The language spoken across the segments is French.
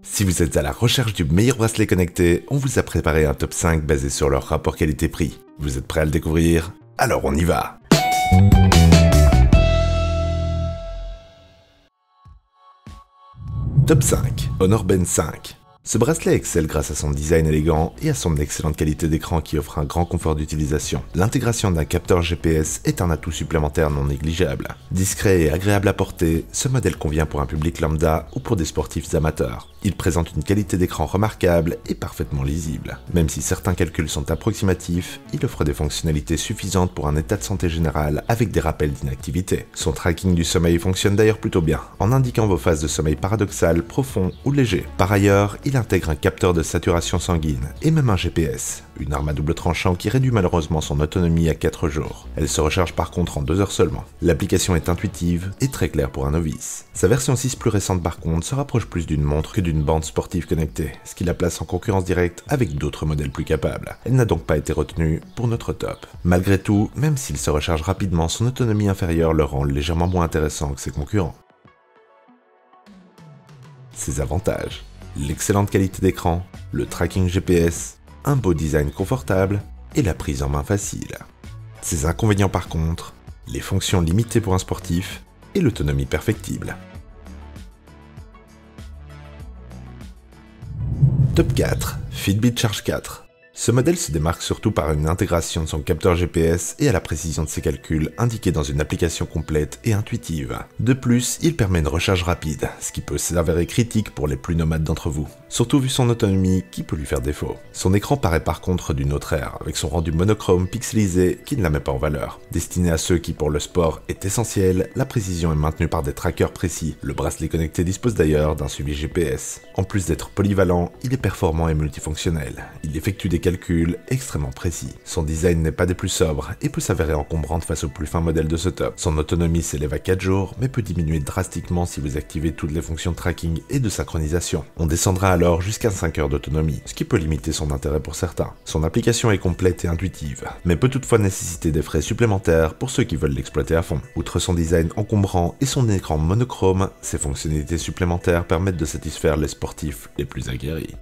Si vous êtes à la recherche du meilleur bracelet connecté, on vous a préparé un top 5 basé sur leur rapport qualité-prix. Vous êtes prêts à le découvrir? Alors on y va! Top 5. Honor Band 5. Ce bracelet excelle grâce à son design élégant et à son excellente qualité d'écran qui offre un grand confort d'utilisation. L'intégration d'un capteur GPS est un atout supplémentaire non négligeable. Discret et agréable à porter, ce modèle convient pour un public lambda ou pour des sportifs amateurs. Il présente une qualité d'écran remarquable et parfaitement lisible. Même si certains calculs sont approximatifs, il offre des fonctionnalités suffisantes pour un état de santé général avec des rappels d'inactivité. Son tracking du sommeil fonctionne d'ailleurs plutôt bien, en indiquant vos phases de sommeil paradoxal, profond ou léger. Par ailleurs, il intègre un capteur de saturation sanguine et même un GPS, une arme à double tranchant qui réduit malheureusement son autonomie à 4 jours. Elle se recharge par contre en 2 heures seulement. L'application est intuitive et très claire pour un novice. Sa version 6 plus récente par contre se rapproche plus d'une montre que d'une bande sportive connectée, ce qui la place en concurrence directe avec d'autres modèles plus capables. Elle n'a donc pas été retenue pour notre top. Malgré tout, même s'il se recharge rapidement, son autonomie inférieure le rend légèrement moins intéressant que ses concurrents. Ses avantages: l'excellente qualité d'écran, le tracking GPS, un beau design confortable et la prise en main facile. Ses inconvénients par contre, les fonctions limitées pour un sportif et l'autonomie perfectible. Top 4. Fitbit Charge 4. Ce modèle se démarque surtout par une intégration de son capteur GPS et à la précision de ses calculs indiqués dans une application complète et intuitive. De plus, il permet une recharge rapide, ce qui peut s'avérer critique pour les plus nomades d'entre vous, surtout vu son autonomie qui peut lui faire défaut. Son écran paraît par contre d'une autre ère, avec son rendu monochrome pixelisé qui ne la met pas en valeur. Destiné à ceux qui pour le sport est essentiel, la précision est maintenue par des trackers précis. Le bracelet connecté dispose d'ailleurs d'un suivi GPS. En plus d'être polyvalent, il est performant et multifonctionnel. Il effectue des calculs extrêmement précis. Son design n'est pas des plus sobres et peut s'avérer encombrante face aux plus fins modèles de ce top. Son autonomie s'élève à 4 jours mais peut diminuer drastiquement si vous activez toutes les fonctions de tracking et de synchronisation. On descendra alors jusqu'à 5 heures d'autonomie, ce qui peut limiter son intérêt pour certains. Son application est complète et intuitive, mais peut toutefois nécessiter des frais supplémentaires pour ceux qui veulent l'exploiter à fond. Outre son design encombrant et son écran monochrome, ses fonctionnalités supplémentaires permettent de satisfaire les sportifs les plus aguerris.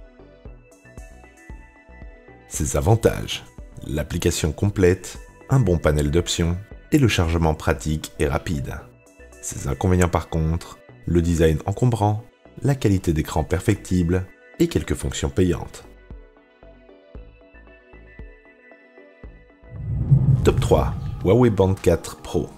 Ses avantages: l'application complète, un bon panel d'options et le chargement pratique et rapide. Ses inconvénients par contre, le design encombrant, la qualité d'écran perfectible et quelques fonctions payantes. Top 3. Huawei Band 4 Pro.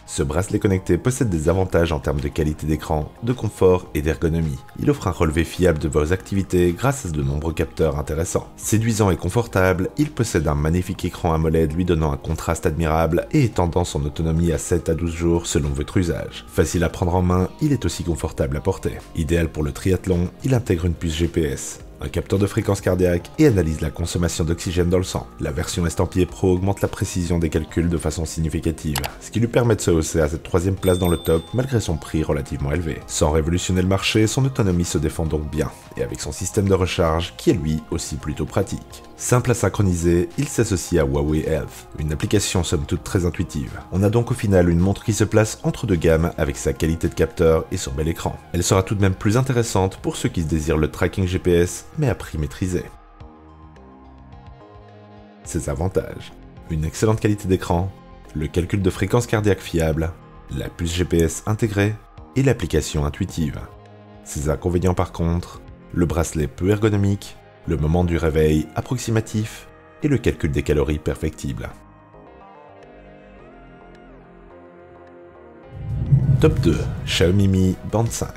Ce bracelet connecté possède des avantages en termes de qualité d'écran, de confort et d'ergonomie. Il offre un relevé fiable de vos activités grâce à de nombreux capteurs intéressants. Séduisant et confortable, il possède un magnifique écran AMOLED lui donnant un contraste admirable et étendant son autonomie à 7 à 12 jours selon votre usage. Facile à prendre en main, il est aussi confortable à porter. Idéal pour le triathlon, il intègre une puce GPS, un capteur de fréquence cardiaque et analyse la consommation d'oxygène dans le sang. La version estampillée Pro augmente la précision des calculs de façon significative, ce qui lui permet de se hausser à cette 3e place dans le top malgré son prix relativement élevé. Sans révolutionner le marché, son autonomie se défend donc bien, et avec son système de recharge qui est lui aussi plutôt pratique. Simple à synchroniser, il s'associe à Huawei Health, une application somme toute très intuitive. On a donc au final une montre qui se place entre deux gammes avec sa qualité de capteur et son bel écran. Elle sera tout de même plus intéressante pour ceux qui désirent le tracking GPS, mais à prix maîtrisé. Ses avantages: une excellente qualité d'écran, le calcul de fréquence cardiaque fiable, la puce GPS intégrée et l'application intuitive. Ses inconvénients par contre, le bracelet peu ergonomique, le moment du réveil approximatif et le calcul des calories perfectible. Top 2. Xiaomi Mi Band 5.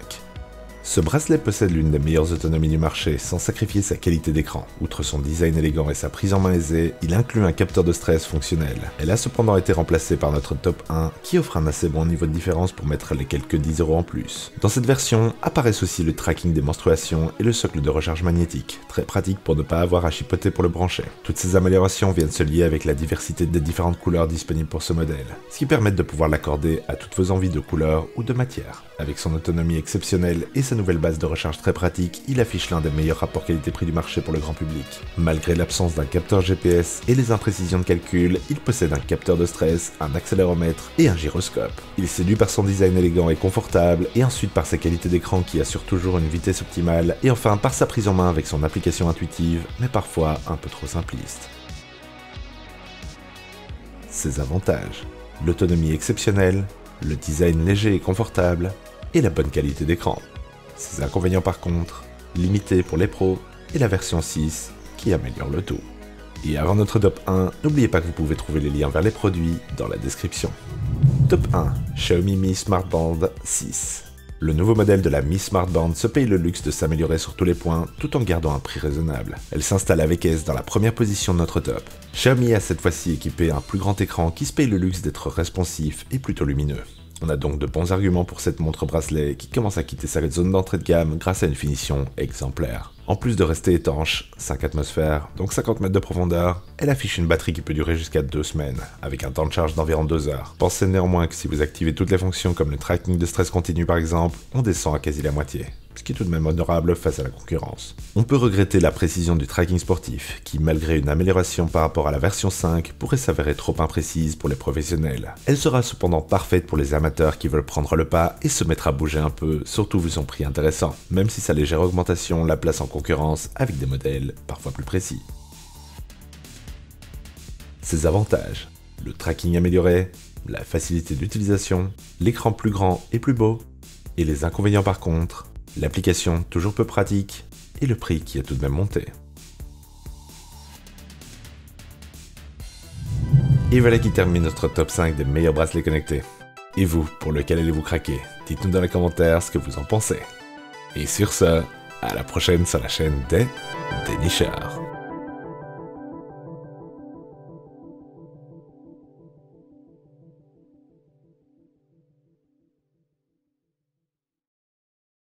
Ce bracelet possède l'une des meilleures autonomies du marché sans sacrifier sa qualité d'écran. Outre son design élégant et sa prise en main aisée, il inclut un capteur de stress fonctionnel. Elle a cependant été remplacée par notre top 1 qui offre un assez bon niveau de différence pour mettre les quelques 10 € en plus. Dans cette version apparaissent aussi le tracking des menstruations et le socle de recharge magnétique, très pratique pour ne pas avoir à chipoter pour le brancher. Toutes ces améliorations viennent se lier avec la diversité des différentes couleurs disponibles pour ce modèle, ce qui permet de pouvoir l'accorder à toutes vos envies de couleurs ou de matière. Avec son autonomie exceptionnelle et sa sa nouvelle base de recharge très pratique, il affiche l'un des meilleurs rapports qualité-prix du marché pour le grand public. Malgré l'absence d'un capteur GPS et les imprécisions de calcul, il possède un capteur de stress, un accéléromètre et un gyroscope. Il séduit par son design élégant et confortable, et ensuite par ses qualités d'écran qui assurent toujours une vitesse optimale, et enfin par sa prise en main avec son application intuitive, mais parfois un peu trop simpliste. Ses avantages: l'autonomie exceptionnelle, le design léger et confortable, et la bonne qualité d'écran. Ses inconvénients par contre, limité pour les pros, et la version 6 qui améliore le tout. Et avant notre top 1, n'oubliez pas que vous pouvez trouver les liens vers les produits dans la description. Top 1. Xiaomi Mi Smart Band 6. Le nouveau modèle de la Mi Smart Band se paye le luxe de s'améliorer sur tous les points tout en gardant un prix raisonnable. Elle s'installe avec aise dans la première position de notre top. Xiaomi a cette fois-ci équipé un plus grand écran qui se paye le luxe d'être responsif et plutôt lumineux. On a donc de bons arguments pour cette montre bracelet qui commence à quitter sa zone d'entrée de gamme grâce à une finition exemplaire. En plus de rester étanche, 5 atmosphères, donc 50 mètres de profondeur, elle affiche une batterie qui peut durer jusqu'à 2 semaines, avec un temps de charge d'environ 2 heures. Pensez néanmoins que si vous activez toutes les fonctions comme le tracking de stress continu par exemple, on descend à quasi la moitié, ce qui est tout de même honorable face à la concurrence. On peut regretter la précision du tracking sportif, qui malgré une amélioration par rapport à la version 5, pourrait s'avérer trop imprécise pour les professionnels. Elle sera cependant parfaite pour les amateurs qui veulent prendre le pas et se mettre à bouger un peu, surtout vu son prix intéressant, même si sa légère augmentation la place en concurrence avec des modèles parfois plus précis. Ses avantages: le tracking amélioré, la facilité d'utilisation, l'écran plus grand et plus beau, et les inconvénients par contre, l'application toujours peu pratique et le prix qui a tout de même monté. Et voilà qui termine notre top 5 des meilleurs bracelets connectés. Et vous, pour lequel allez-vous craquer? Dites-nous dans les commentaires ce que vous en pensez. Et sur ce, à la prochaine sur la chaîne des dénicheurs.